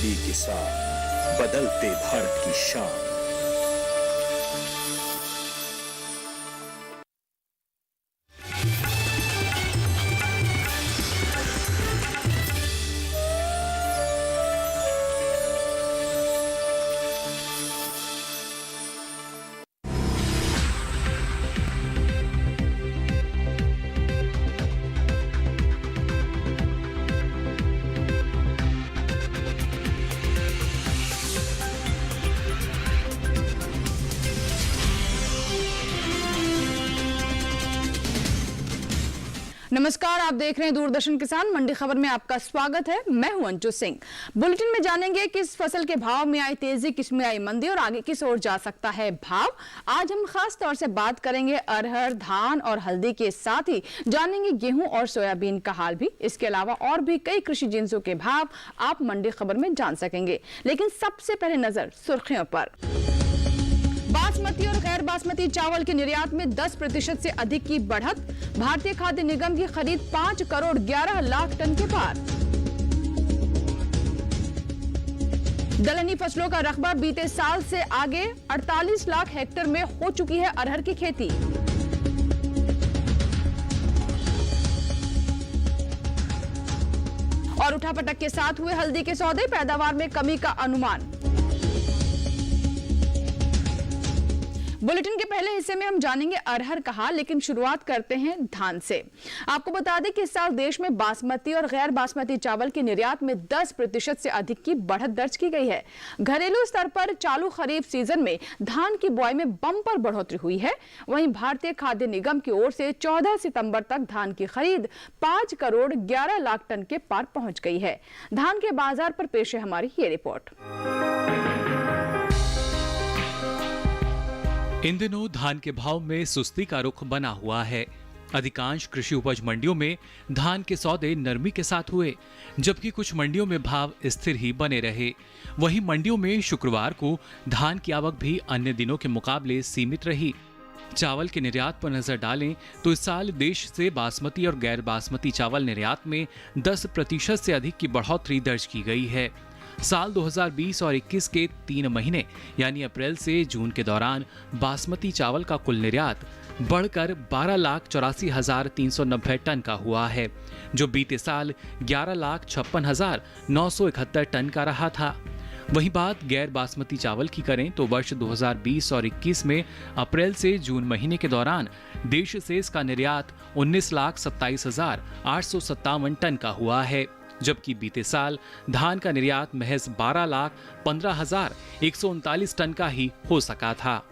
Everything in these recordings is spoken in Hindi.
इसी के साथ बदलते भारत की शान। नमस्कार, आप देख रहे हैं दूरदर्शन किसान मंडी खबर में आपका स्वागत है। मैं हूं अंजू सिंह। बुलेटिन में जानेंगे किस फसल के भाव में आई तेजी, किस में आई मंदी और आगे किस ओर जा सकता है भाव। आज हम खास तौर से बात करेंगे अरहर, धान और हल्दी के साथ ही जानेंगे गेहूं और सोयाबीन का हाल भी। इसके अलावा और भी कई कृषि जिन्सों के भाव आप मंडी खबर में जान सकेंगे। लेकिन सबसे पहले नजर सुर्खियों पर। बासमती और गैर बासमती चावल के निर्यात में 10% से अधिक की बढ़त। भारतीय खाद्य निगम की खरीद 5 करोड़ 11 लाख टन के पार। दलहनी फसलों का रकबा बीते साल से आगे 48 लाख हेक्टेयर में हो चुकी है अरहर की खेती। और उठापटक के साथ हुए हल्दी के सौदे, पैदावार में कमी का अनुमान। बुलेटिन के पहले हिस्से में हम जानेंगे अरहर का हाल, लेकिन शुरुआत करते हैं धान से। आपको बता दें कि इस साल देश में बासमती और गैर बासमती चावल के निर्यात में 10% से अधिक की बढ़त दर्ज की गई है। घरेलू स्तर पर चालू खरीफ सीजन में धान की बुआई में बम्पर बढ़ोतरी हुई है। वहीं भारतीय खाद्य निगम की ओर से 14 सितंबर तक धान की खरीद 5 करोड़ 11 लाख टन के पार पहुंच गई है। धान के बाजार पर पेश है हमारी ये रिपोर्ट। इन दिनों धान के भाव में सुस्ती का रुख बना हुआ है। अधिकांश कृषि उपज मंडियों में धान के सौदे नरमी के साथ हुए, जबकि कुछ मंडियों में भाव स्थिर ही बने रहे। वहीं मंडियों में शुक्रवार को धान की आवक भी अन्य दिनों के मुकाबले सीमित रही। चावल के निर्यात पर नजर डालें तो इस साल देश से बासमती और गैर बासमती चावल निर्यात में 10% से अधिक की बढ़ोतरी दर्ज की गई है। साल 2020 और 21 के 3 महीने यानी अप्रैल से जून के दौरान बासमती चावल का कुल निर्यात बढ़कर 12,84,390 टन का हुआ है, जो बीते साल 11,56,971 टन का रहा था। वहीं बात गैर बासमती चावल की करें तो वर्ष 2020 और 21 में अप्रैल से जून महीने के दौरान देश से इसका निर्यात 19,27,857 टन का हुआ है, जबकि बीते साल धान का निर्यात महज 12,15,139 टन का ही हो सका था।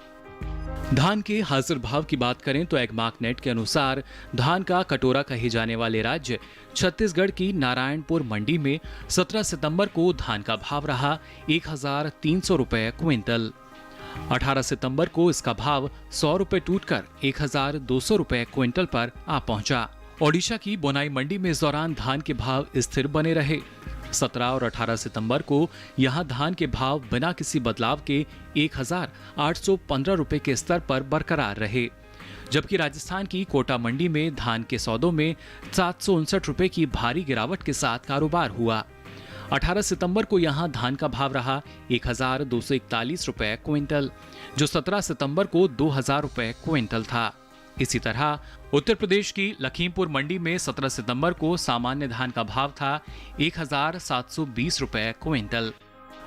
धान के हाजिर भाव की बात करें तो एग्मार्कनेट के अनुसार धान का कटोरा कहे जाने वाले राज्य छत्तीसगढ़ की नारायणपुर मंडी में 17 सितंबर को धान का भाव रहा 1,300 रुपए क्विंटल। 18 सितंबर को इसका भाव 100 रुपए टूटकर 1,200 रुपए क्विंटल पर आ पहुंचा। ओडिशा की बोनाई मंडी में इस दौरान धान के भाव स्थिर बने रहे। 17 और 18 सितंबर को यहां धान के भाव बिना किसी बदलाव के 1,815 रुपए के स्तर पर बरकरार रहे, जबकि राजस्थान की कोटा मंडी में धान के सौदों में 759 रुपए की भारी गिरावट के साथ कारोबार हुआ। 18 सितंबर को यहां धान का भाव रहा 1,241 रुपए क्विंटल, जो 17 सितंबर को 2,000 रुपए क्विंटल था। इसी तरह उत्तर प्रदेश की लखीमपुर मंडी में 17 सितंबर को सामान्य धान का भाव था 1,720 रुपए क्विंटल।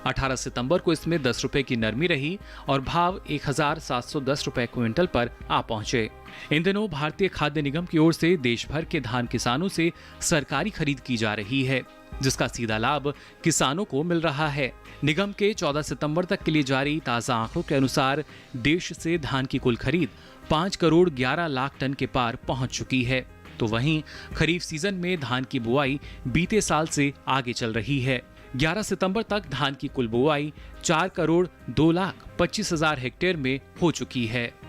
18 सितंबर को इसमें 10 रुपए की नरमी रही और भाव 1,710 रुपए क्विंटल पर आ पहुंचे। इन दिनों भारतीय खाद्य निगम की ओर से देश भर के धान किसानों से सरकारी खरीद की जा रही है, जिसका सीधा लाभ किसानों को मिल रहा है। निगम के 14 सितंबर तक के लिए जारी ताजा आंकड़ों के अनुसार देश से धान की कुल खरीद 5 करोड़ 11 लाख टन के पार पहुंच चुकी है। तो वहीं खरीफ सीजन में धान की बुआई बीते साल से आगे चल रही है। 11 सितंबर तक धान की कुल बुआई 4 करोड़ 2,25,000 हेक्टेयर में हो चुकी है।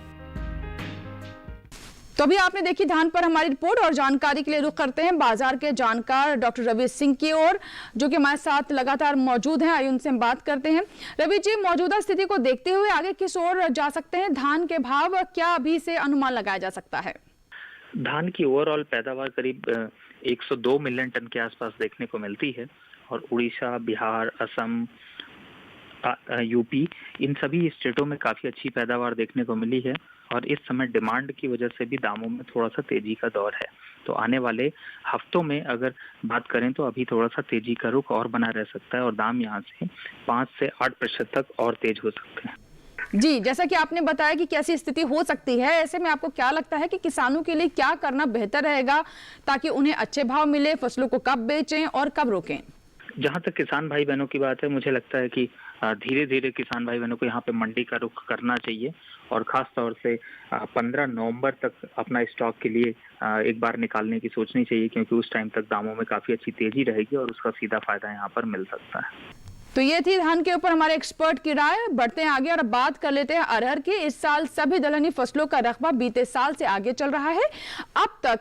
तो अभी आपने देखी धान पर हमारी रिपोर्ट, और जानकारी के लिए रुख करते हैं बाजार के जानकार डॉक्टर रवि सिंह की ओर, जो कि हमारे साथ लगातार मौजूद हैं। आइए उनसे हम बात करते हैं। रवि जी, मौजूदा स्थिति को देखते हुए आगे किस ओर जा सकते हैं? धान के भाव क्या अभी से अनुमान लगाया जा सकता है? धान की ओवरऑल पैदावार करीब 102 मिलियन टन के आसपास देखने को मिलती है, और उड़ीसा, बिहार, असम, यूपी, इन सभी स्टेटों में काफ़ी अच्छी पैदावार देखने को मिली है और इस समय डिमांड की वजह से भी दामों में थोड़ा सा तेजी का दौर है। तो आने वाले हफ्तों में अगर बात करें तो अभी थोड़ा सा तेजी का रुख और बना रह सकता है और दाम यहाँ से 5 से 8% तक और तेज हो सकते हैं। जी, जैसा कि आपने बताया कि कैसी स्थिति हो सकती है, ऐसे में आपको क्या लगता है कि किसानों के लिए क्या करना बेहतर रहेगा ताकि उन्हें अच्छे भाव मिले, फसलों को कब बेचें और कब रोकें? जहाँ तक किसान भाई बहनों की बात है, मुझे लगता है कि धीरे धीरे किसान भाई बहनों को यहाँ पे मंडी का रुख करना चाहिए और खास तौर से 15 नवंबर तक अपना स्टॉक के लिए एक बार निकालने की सोचनी चाहिए, क्योंकि उस टाइम तक दामों में काफ़ी अच्छी तेजी रहेगी और उसका सीधा फायदा यहाँ पर मिल सकता है। तो ये थी धान के ऊपर हमारे एक्सपर्ट की राय। बढ़ते हैं आगे और अब बात कर लेते हैं अरहर की। इस साल सभी दलहनी फसलों का रकबा बीते साल से आगे चल रहा है। अब तक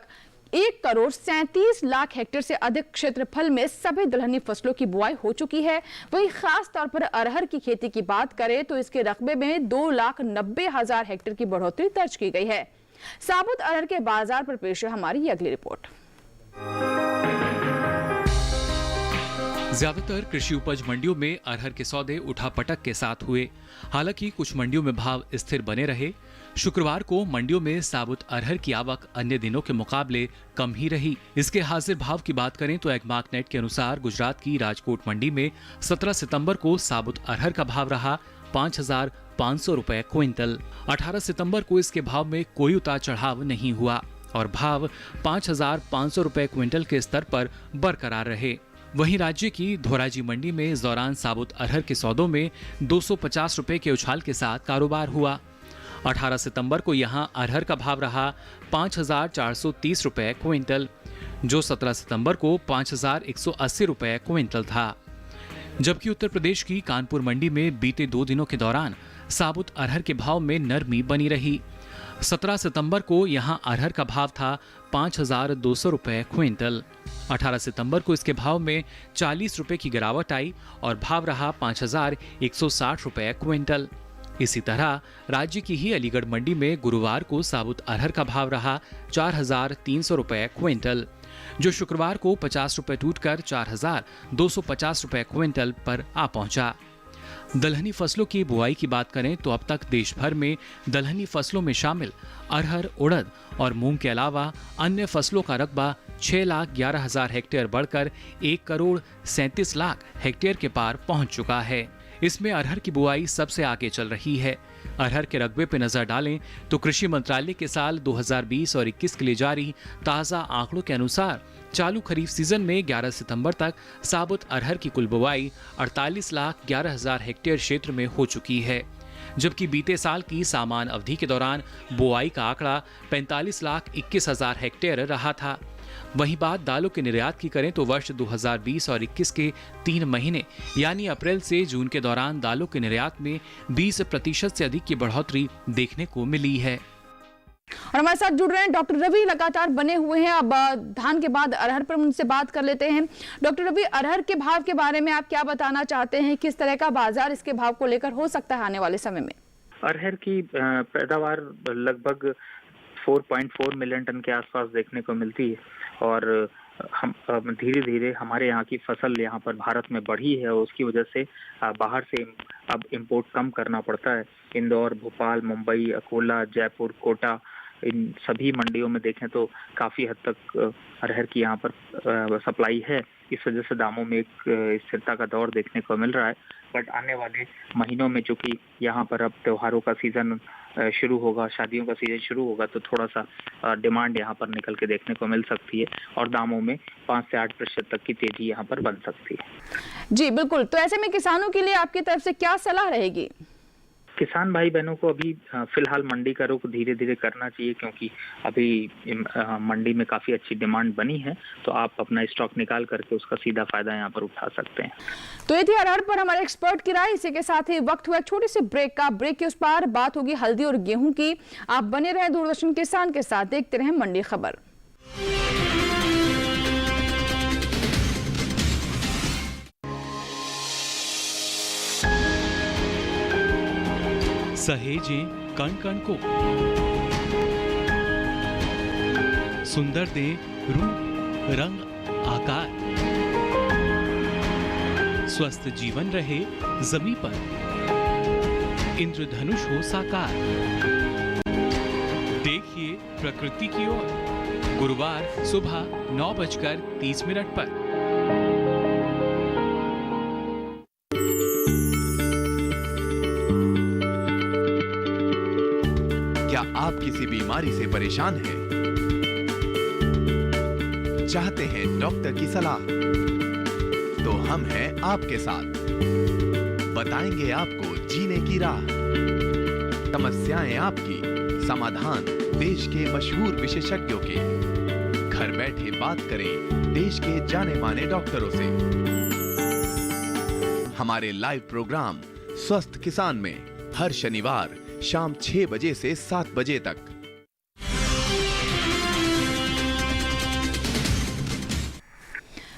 1,37,00,000 हेक्टेयर से अधिक क्षेत्रफल में सभी दलहनी फसलों की बुआई हो चुकी है। वहीं खास तौर पर अरहर की खेती की बात करें तो इसके रकबे में 2,90,000 हेक्टेयर की बढ़ोतरी दर्ज की गई है। साबुत अरहर के बाजार पर पेश है हमारी ये अगली रिपोर्ट। ज्यादातर कृषि उपज मंडियों में अरहर के सौदे उठापटक के साथ हुए। हालांकि कुछ मंडियों में भाव स्थिर बने रहे। शुक्रवार को मंडियों में साबुत अरहर की आवक अन्य दिनों के मुकाबले कम ही रही। इसके हाजिर भाव की बात करें तो एग्मार्कनेट के अनुसार गुजरात की राजकोट मंडी में 17 सितंबर को साबुत अरहर का भाव रहा 5,500 रुपए क्विंटल। 18 सितंबर को इसके भाव में कोई उतार चढ़ाव नहीं हुआ और भाव 5,500 रुपए क्विंटल के स्तर पर बरकरार रहे। वहीं राज्य की धोराजी मंडी में इस दौरान साबुत अरहर के सौदों में 250 रुपए के उछाल के साथ कारोबार हुआ। 18 सितंबर को यहां अरहर का भाव रहा 5,430 रुपए क्विंटल, जो 17 सितंबर को 5,180 रुपए क्विंटल था। जबकि उत्तर प्रदेश की कानपुर मंडी में बीते 2 दिनों के दौरान साबुत अरहर के भाव में नरमी बनी रही। 17 सितंबर को यहां अरहर का भाव था 5,200 रुपए क्विंटल। 18 सितंबर को इसके भाव में 40 रुपए की गिरावट आई और भाव रहा 5,160 रुपए क्विंटल। इसी तरह राज्य की ही अलीगढ़ मंडी में गुरुवार को साबुत अरहर का भाव रहा 4,300 रुपए क्विंटल, जो शुक्रवार को 50 रुपए टूटकर 4,250 रुपए क्विंटल पर आ पहुंचा। दलहनी फसलों की बुआई की बात करें तो अब तक देश भर में दलहनी फसलों में शामिल अरहर, उड़द और मूंग के अलावा अन्य फसलों का रकबा 6,11,000 हेक्टेयर बढ़कर 1,37,00,000 हेक्टेयर के पार पहुंच चुका है। इसमें अरहर की बुआई सबसे आगे चल रही है। अरहर के रकबे पर नजर डालें तो कृषि मंत्रालय के साल 2020 और 21 के लिए जारी ताजा आंकड़ों के अनुसार चालू खरीफ सीजन में 11 सितंबर तक साबुत अरहर की कुल बुआई 48,11,000 हेक्टेयर क्षेत्र में हो चुकी है, जबकि बीते साल की समान अवधि के दौरान बुआई का आंकड़ा 45,21,000 हेक्टेयर रहा था। वहीं बात दालों के निर्यात की करें तो वर्ष 2020 और 21 के 3 महीने यानी अप्रैल से जून के दौरान दालों के निर्यात में 20% से अधिक की बढ़ोतरी देखने को मिली है। और हमारे साथ जुड़ रहे हैं डॉक्टर रवि, लगातार बने हुए हैं। अब धान के बाद अरहर पर उनसे बात कर लेते हैं। डॉक्टर रवि, अरहर के भाव के बारे में आप क्या बताना चाहते हैं? किस तरह का बाजार इसके भाव को लेकर हो सकता है आने वाले समय में? अरहर की पैदावार लगभग 4.4 मिलियन टन के आसपास देखने को मिलती है और हम धीरे धीरे हमारे यहाँ की फसल यहाँ पर भारत में बढ़ी है और उसकी वजह से बाहर से अब इंपोर्ट कम करना पड़ता है। इंदौर, भोपाल, मुंबई, अकोला, जयपुर, कोटा, इन सभी मंडियों में देखें तो काफ़ी हद तक अरहर की यहाँ पर सप्लाई है। इस वजह से दामों में एक स्थिरता का दौर देखने को मिल रहा है। बट आने वाले महीनों में चूंकि यहाँ पर अब त्योहारों का सीजन शुरू होगा, शादियों का सीजन शुरू होगा, तो थोड़ा सा डिमांड यहाँ पर निकल के देखने को मिल सकती है और दामों में 5 से 8% तक की तेजी यहाँ पर बन सकती है। जी बिल्कुल। तो ऐसे में किसानों के लिए आपकी तरफ से क्या सलाह रहेगी? किसान भाई बहनों को अभी फिलहाल मंडी का रुख धीरे धीरे करना चाहिए, क्योंकि अभी मंडी में काफ़ी अच्छी डिमांड बनी है, तो आप अपना स्टॉक निकाल करके उसका सीधा फायदा यहाँ पर उठा सकते हैं। तो ये थी अरहर पर हमारे एक्सपर्ट की राय। इसी के साथ ही वक्त हुआ छोटे से ब्रेक का। ब्रेक के उस पार बात होगी हल्दी और गेहूं की। आप बने रहे दूरदर्शन किसान के साथ, देखते रहे मंडी खबर। सहेजें कण कण को, सुंदर दे रूप रंग आकार, स्वस्थ जीवन रहे जमीन पर, इंद्रधनुष हो साकार। देखिए प्रकृति की ओर, गुरुवार सुबह 9:30 पर। क्या आप किसी बीमारी से परेशान हैं? चाहते हैं डॉक्टर की सलाह? तो हम हैं आपके साथ। बताएंगे आपको जीने की राह। समस्याएं आपकी, समाधान देश के मशहूर विशेषज्ञों के। घर बैठे बात करें देश के जाने माने डॉक्टरों से। हमारे लाइव प्रोग्राम स्वस्थ किसान में हर शनिवार शाम 6 बजे से 7 बजे तक।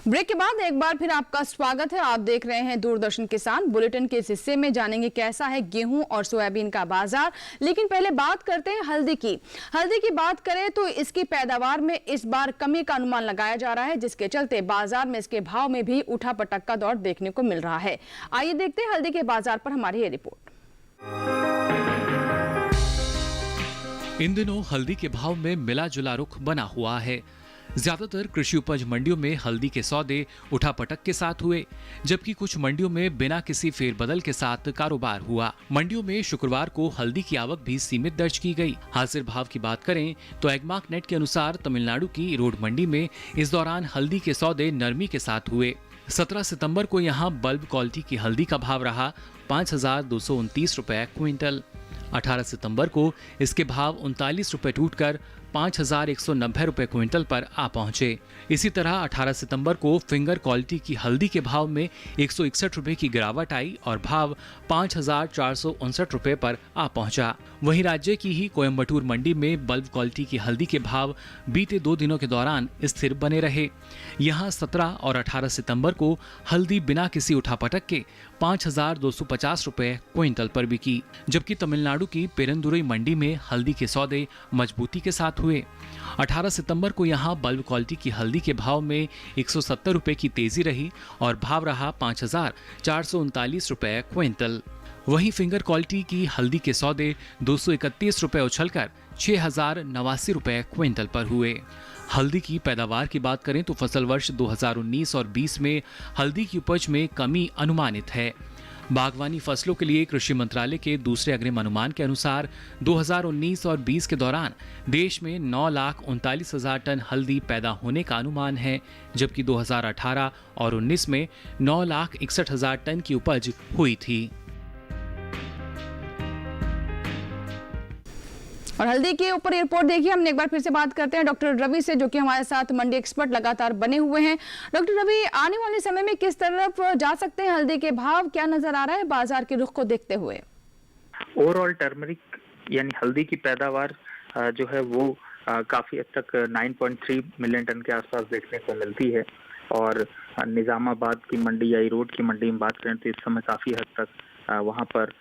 ब्रेक के बाद एक बार फिर आपका स्वागत है। आप देख रहे हैं दूरदर्शन किसान। बुलेटिन के इस हिस्से में जानेंगे कैसा है गेहूं और सोयाबीन का बाजार। लेकिन पहले बात करते हैं हल्दी की। हल्दी की बात करें तो इसकी पैदावार में इस बार कमी का अनुमान लगाया जा रहा है, जिसके चलते बाजार में इसके भाव में भी उठापटक का दौर देखने को मिल रहा है। आइए देखते हैं हल्दी के बाजार पर हमारी ये रिपोर्ट। इन दिनों हल्दी के भाव में मिला जुला रुख बना हुआ है। ज्यादातर कृषि उपज मंडियों में हल्दी के सौदे उठापटक के साथ हुए, जबकि कुछ मंडियों में बिना किसी फेरबदल के साथ कारोबार हुआ। मंडियों में शुक्रवार को हल्दी की आवक भी सीमित दर्ज की गई। हाजिर भाव की बात करें तो एग्मार्क नेट के अनुसार तमिलनाडु की ईरोड मंडी में इस दौरान हल्दी के सौदे नरमी के साथ हुए। 17 सितंबर को यहां बल्ब क्वालिटी की हल्दी का भाव रहा 5,229 रुपए क्विंटल। 18 सितंबर को इसके भाव 39 रुपए टूटकर 5,190 रुपए क्विंटल पर आ पहुंचे। इसी तरह 18 सितंबर को फिंगर क्वालिटी की हल्दी के भाव में 161 रुपए की गिरावट आई और भाव 5,459 रुपए पर आ पहुंचा। वहीं राज्य की ही कोयम्बटूर मंडी में बल्ब क्वालिटी की हल्दी के भाव बीते 2 दिनों के दौरान स्थिर बने रहे। यहां 17 और 18 सितंबर को हल्दी बिना किसी उठापटक के 5,250 रुपए क्विंटल पर बिकी, जबकि तमिलनाडु की पेरंदुरई मंडी में हल्दी के सौदे मजबूती के साथ हुए। 18 सितंबर को यहां बल्ब क्वालिटी की हल्दी के भाव में 170 रुपए की तेजी रही और भाव रहा 5,439 रुपए क्विंटल। वहीं फिंगर क्वालिटी की हल्दी के सौदे 231 रुपए उछलकर 6,089 रुपए क्विंटल पर हुए। हल्दी की पैदावार की बात करें तो फसल वर्ष 2019 और 20 में हल्दी की उपज में कमी अनुमानित है। बागवानी फसलों के लिए कृषि मंत्रालय के दूसरे अग्रिम अनुमान के अनुसार 2019 और 20 के दौरान देश में 9,39,000 टन हल्दी पैदा होने का अनुमान है, जबकि 2018 और 19 में 9,61,000 टन की उपज हुई थी। और हल्दी के ऊपर रिपोर्ट देखिए। हमने एक बार फिर से बात करते हैं डॉक्टर रवि से, जो कि हमारे साथ मंडी एक्सपर्ट लगातार बने हुए हैं। डॉक्टर रवि, आने वाले समय में किस तरफ जा सकते हैं हल्दी के भाव, क्या नजर आ रहा है बाजार के रुख को देखते हुए? ओवरऑल टर्मरिक यानी हल्दी की पैदावार जो है वो काफी हद तक 9.3 मिलियन टन के आसपास देखने को मिलती है। और निजामाबाद की मंडी या ईरोड की मंडी में बात करें तो इस समय काफी हद तक वहाँ पर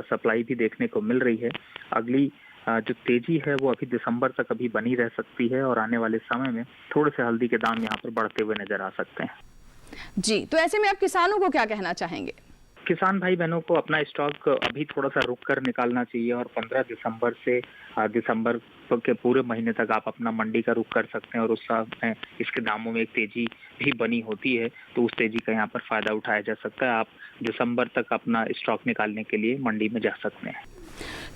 सप्लाई भी देखने को मिल रही है। अगली जो तेजी है वो अभी दिसंबर तक अभी बनी रह सकती है और आने वाले समय में थोड़े से हल्दी के दाम यहाँ पर बढ़ते हुए नजर आ सकते हैं। जी, तो ऐसे में आप किसानों को क्या कहना चाहेंगे? किसान भाई बहनों को अपना स्टॉक अभी थोड़ा सा रुक कर निकालना चाहिए और 15 दिसंबर से दिसंबर के पूरे महीने तक आप अपना मंडी का रुख कर सकते हैं। और उस समय इसके दामों में एक तेजी भी बनी होती है, तो उस तेजी का यहाँ पर फायदा उठाया जा सकता है। आप दिसंबर तक अपना स्टॉक निकालने के लिए मंडी में जा सकते हैं।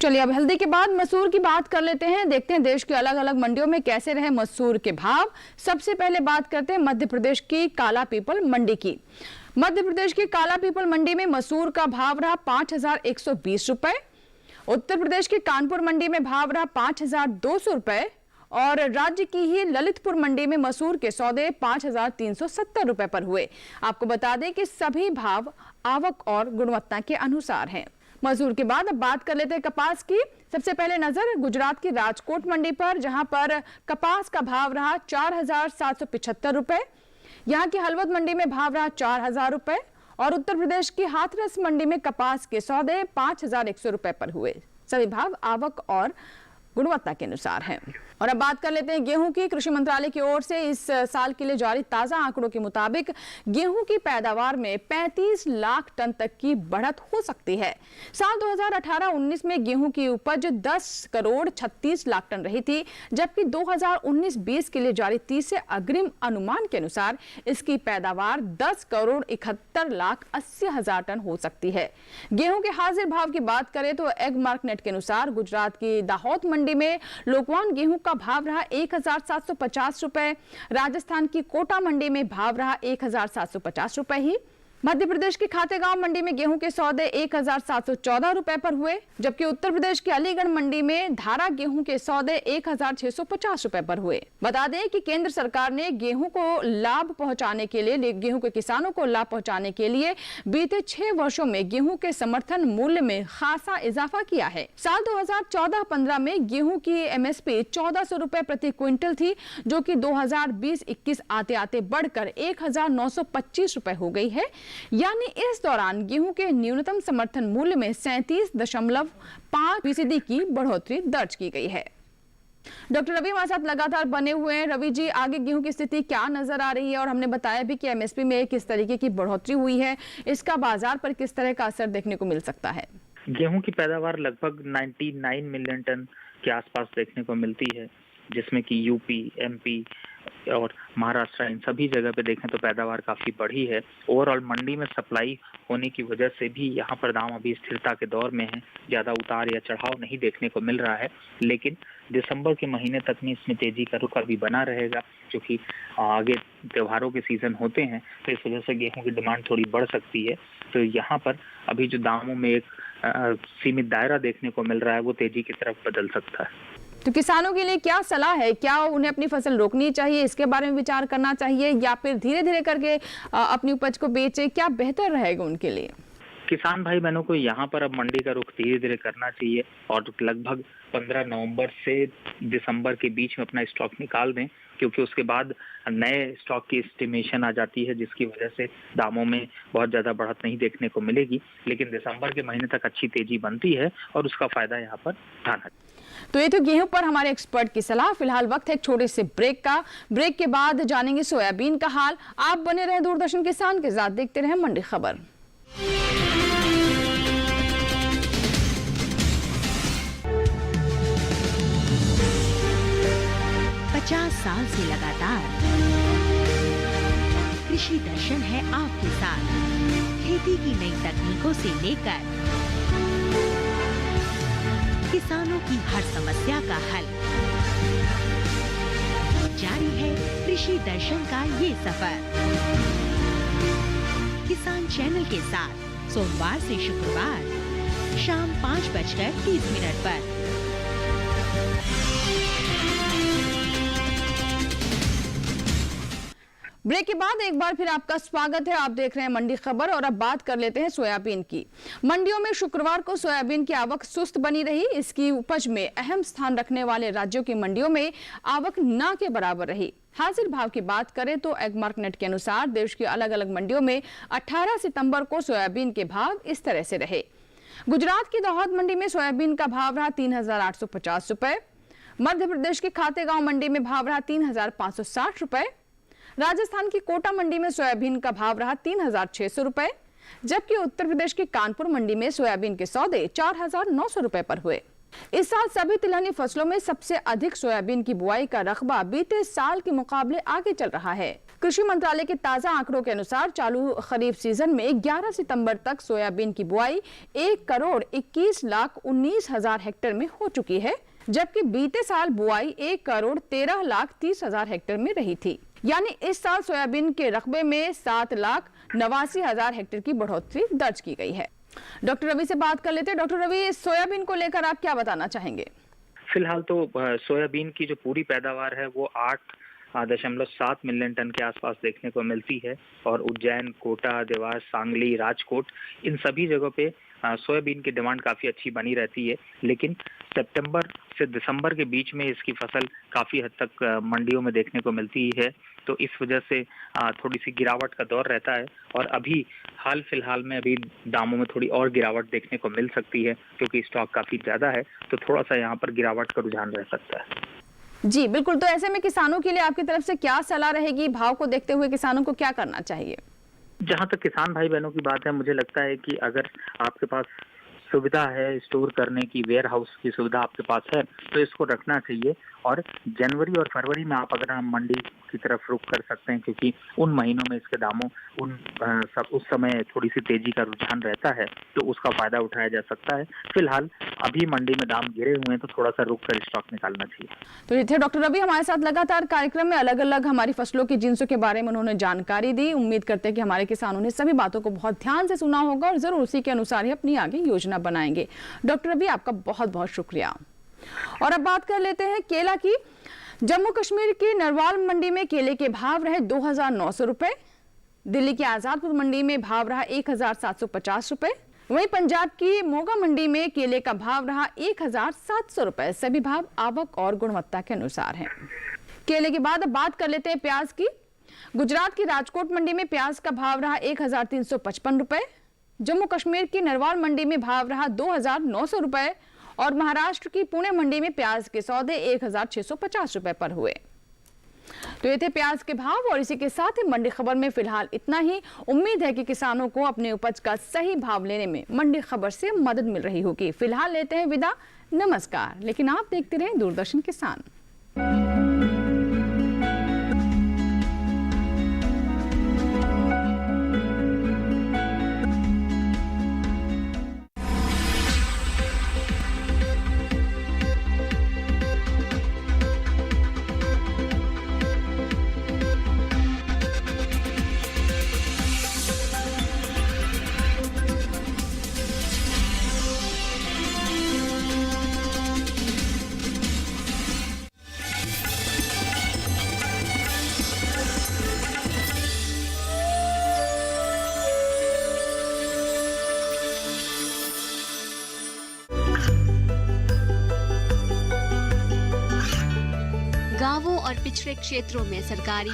चलिए, अब हल्दी के बाद मसूर की बात कर लेते हैं। देखते हैं देश के अलग अलग मंडियों में कैसे रहे मसूर के भाव। सबसे पहले बात करते हैं मध्य प्रदेश की काला पीपल मंडी की। मध्य प्रदेश की काला पीपल मंडी में मसूर का भाव रहा 5,120 रुपए। उत्तर प्रदेश की कानपुर मंडी में भाव रहा 5,200 रुपए और राज्य की ही ललितपुर मंडी में मसूर के सौदे 5,370 रुपए पर हुए। आपको बता दें कि सभी भाव आवक और गुणवत्ता के अनुसार हैं। मसूर के बाद अब बात कर लेते हैं कपास की। सबसे पहले नजर गुजरात की राजकोट मंडी पर, जहां पर कपास का भाव रहा 4,775 रुपए। यहाँ की हलवद मंडी में भाव रहा 4,000 रुपए और उत्तर प्रदेश की हाथरस मंडी में कपास के सौदे 5,100 रुपए पर हुए। सभी भाव आवक और गुणवत्ता के अनुसार है। और अब बात कर लेते हैं गेहूं की। कृषि मंत्रालय की ओर से इस साल के लिए जारी ताजा आंकड़ों के मुताबिक गेहूं की पैदावार में 35 लाख टन तक की बढ़त हो सकती है। साल 2018-19 में गेहूं की उपज 10 करोड़ 36 लाख टन रही थी, जबकि 2019-20 के लिए जारी 30 अग्रिम अनुमान के अनुसार इसकी पैदावार 10 करोड़ 71 लाख 80 हजार टन हो सकती है। गेहूं के हाजिर भाव की बात करें तो एग मार्केट के अनुसार गुजरात की दाहोद मंडी में लोकवान गेहूं का भाव रहा 1750 रुपए, राजस्थान की कोटा मंडी में भाव रहा 1750 रुपए ही। मध्य प्रदेश की खातेगांव मंडी में गेहूं के सौदे 1714 रुपए पर हुए, जबकि उत्तर प्रदेश की अलीगढ़ मंडी में धारा गेहूं के सौदे 1650 रुपए पर हुए। बता दें कि केंद्र सरकार ने गेहूं को लाभ पहुंचाने के लिए गेहूं के किसानों को लाभ पहुंचाने के लिए बीते 6 वर्षों में गेहूं के समर्थन मूल्य में खासा इजाफा किया है। साल 2014-15 में गेहूं की एमएसपी 1400 रुपए प्रति क्विंटल थी, जो कि 2020-21 आते आते बढ़कर 1925 रुपए हो गई है। यानी इस दौरान गेहूं के न्यूनतम समर्थन मूल्य में 37.5% की बढ़ोतरी दर्ज की गई है। डॉक्टर रवि हमारे साथ लगातार बने हुए हैं। रवि जी, आगे गेहूं की स्थिति क्या नजर आ रही है, और हमने बताया भी कि एमएसपी में किस तरीके की बढ़ोतरी हुई है, इसका बाजार पर किस तरह का असर देखने को मिल सकता है? गेहूं की पैदावार लगभग 99 मिलियन टन के आसपास देखने को मिलती है, जिसमें कि यूपी, एमपी और महाराष्ट्र इन सभी जगह पे देखें तो पैदावार काफी बढ़ी है। ओवरऑल मंडी में सप्लाई होने की वजह से भी यहाँ पर दाम अभी स्थिरता के दौर में है, ज्यादा उतार या चढ़ाव नहीं देखने को मिल रहा है। लेकिन दिसंबर के महीने तक में इसमें तेजी का रुख अभी बना रहेगा, क्योंकि आगे त्योहारों के सीजन होते हैं, तो इस वजह से गेहूं की डिमांड थोड़ी बढ़ सकती है। तो यहाँ पर अभी जो दामों में एक सीमित दायरा देखने को मिल रहा है, वो तेजी की तरफ बदल सकता है। तो किसानों के लिए क्या सलाह है? क्या उन्हें अपनी फसल रोकनी चाहिए, इसके बारे में विचार करना चाहिए, या फिर धीरे धीरे करके अपनी उपज को बेचे? क्या बेहतर रहेगा उनके लिए? किसान भाई बहनों को यहाँ पर अब मंडी का रुख धीरे धीरे करना चाहिए और लगभग 15 नवंबर से दिसंबर के बीच में अपना स्टॉक निकाल दें, क्योंकि उसके बाद नए स्टॉक की एस्टिमेशन आ जाती है, जिसकी वजह से दामों में बहुत ज्यादा बढ़त नहीं देखने को मिलेगी। लेकिन दिसंबर के महीने तक अच्छी तेजी बनती है और उसका फायदा यहाँ पर उठाना। तो ये तो गेहूं पर हमारे एक्सपर्ट की सलाह। फिलहाल वक्त है एक छोटे से ब्रेक का। ब्रेक के बाद जानेंगे सोयाबीन का हाल। आप बने रहे दूरदर्शन किसान के साथ, देखते रहे मंडी खबर। 50 साल से लगातार कृषि दर्शन है आपके साथ। खेती की नई तकनीकों से लेकर किसानों की हर समस्या का हल, जारी है कृषि दर्शन का ये सफर। किसान चैनल के साथ सोमवार से शुक्रवार शाम 5:30 पर। ब्रेक के बाद एक बार फिर आपका स्वागत है। आप देख रहे हैं मंडी खबर और अब बात कर लेते हैं सोयाबीन की। मंडियों में शुक्रवार को सोयाबीन की आवक सुस्त बनी रही। इसकी उपज में अहम स्थान रखने वाले राज्यों की मंडियों में आवक न के बराबर रही। हाजिर भाव की बात करें तो एगमार्कनेट के अनुसार देश की अलग अलग मंडियों में 18 सितंबर को सोयाबीन के भाव इस तरह से रहे। गुजरात की दाहोद मंडी में सोयाबीन का भाव रहा 3850 रुपए। मध्य प्रदेश की खातेगांव मंडी में भाव रहा 3560 रुपए। राजस्थान की कोटा मंडी में सोयाबीन का भाव रहा 3600 रुपए, जबकि उत्तर प्रदेश की कानपुर मंडी में सोयाबीन के सौदे 4900 रुपए पर हुए। इस साल सभी तिलहनी फसलों में सबसे अधिक सोयाबीन की बुआई का रकबा बीते साल के मुकाबले आगे चल रहा है। कृषि मंत्रालय के ताजा आंकड़ों के अनुसार चालू खरीफ सीजन में 11 सितंबर तक सोयाबीन की बुआई 1,21,19,000 हेक्टेयर में हो चुकी है, जबकि बीते साल बुआई 1,13,30,000 हेक्टेयर में रही थी। यानी इस साल सोयाबीन के रकबे में 7,89,000 हेक्टेयर की बढ़ोतरी दर्ज की गई है। डॉक्टर रवि से बात कर लेते हैं। डॉक्टर रवि, सोयाबीन को लेकर आप क्या बताना चाहेंगे? फिलहाल तो सोयाबीन की जो पूरी पैदावार है वो 8.7 मिलियन टन के आसपास देखने को मिलती है और उज्जैन, कोटा, देवास, सांगली, राजकोट इन सभी जगहों पे सोयाबीन की डिमांड काफ़ी अच्छी बनी रहती है। लेकिन सितंबर से दिसंबर के बीच में इसकी फसल काफ़ी हद तक मंडियों में देखने को मिलती है तो इस वजह से थोड़ी सी गिरावट का दौर रहता है। और अभी हाल फिलहाल में अभी दामों में थोड़ी और गिरावट देखने को मिल सकती है, क्योंकि स्टॉक काफ़ी ज़्यादा है, तो थोड़ा सा यहाँ पर गिरावट का रुझान रह सकता है। जी बिल्कुल। तो ऐसे में किसानों के लिए आपकी तरफ से क्या सलाह रहेगी? भाव को देखते हुए किसानों को क्या करना चाहिए? जहाँ तक किसान भाई बहनों की बात है, मुझे लगता है कि अगर आपके पास सुविधा है स्टोर करने की, वेयर हाउस की सुविधा आपके पास है, तो इसको रखना चाहिए। और जनवरी और फरवरी में आप अगर मंडी की तरफ रुख कर सकते हैं, क्योंकि उन महीनों में इसके दामों उस समय थोड़ी सी तेजी का रुझान रहता है, तो उसका फायदा उठाया जा सकता है। फिलहाल अभी मंडी में दाम गिरे हुए हैं, तो थोड़ा सा रुक कर स्टॉक निकालना चाहिए। तो ये थे डॉक्टर रवि हमारे साथ लगातार कार्यक्रम में अलग अलग हमारी फसलों की जिन्सों के बारे में उन्होंने जानकारी दी। उम्मीद करते हैं कि हमारे किसानों ने सभी बातों को बहुत ध्यान से सुना होगा और जरूर उसी के अनुसार ही अपनी आगे योजना बनाएंगे। डॉक्टर रवि, आपका बहुत बहुत शुक्रिया। और अब बात कर लेते हैं केला की। जम्मू कश्मीर की नरवाल मंडी में केले के भाव रहे 2,900 रुपए। दिल्ली की आजादपुर मंडी में भाव रहा 1,750 रुपए। वहीं पंजाब की मोगा मंडी में केले का भाव रहा 1,700 रुपए। सभी भाव आवक और गुणवत्ता के अनुसार हैं। केले के बाद अब बात कर लेते हैं प्याज की। गुजरात की राजकोट मंडी में प्याज का भाव रहा 1,355 रुपए। जम्मू कश्मीर की नरवाल मंडी में भाव रहा 2,900 रुपए और महाराष्ट्र की पुणे मंडी में प्याज के सौदे 1,650 रुपए पर हुए। तो ये थे प्याज के भाव और इसी के साथ ही मंडी खबर में फिलहाल इतना ही। उम्मीद है कि किसानों को अपने उपज का सही भाव लेने में मंडी खबर से मदद मिल रही होगी। फिलहाल लेते हैं विदा, नमस्कार। लेकिन आप देखते रहें दूरदर्शन किसान। गांवों और पिछड़े क्षेत्रों में सरकारी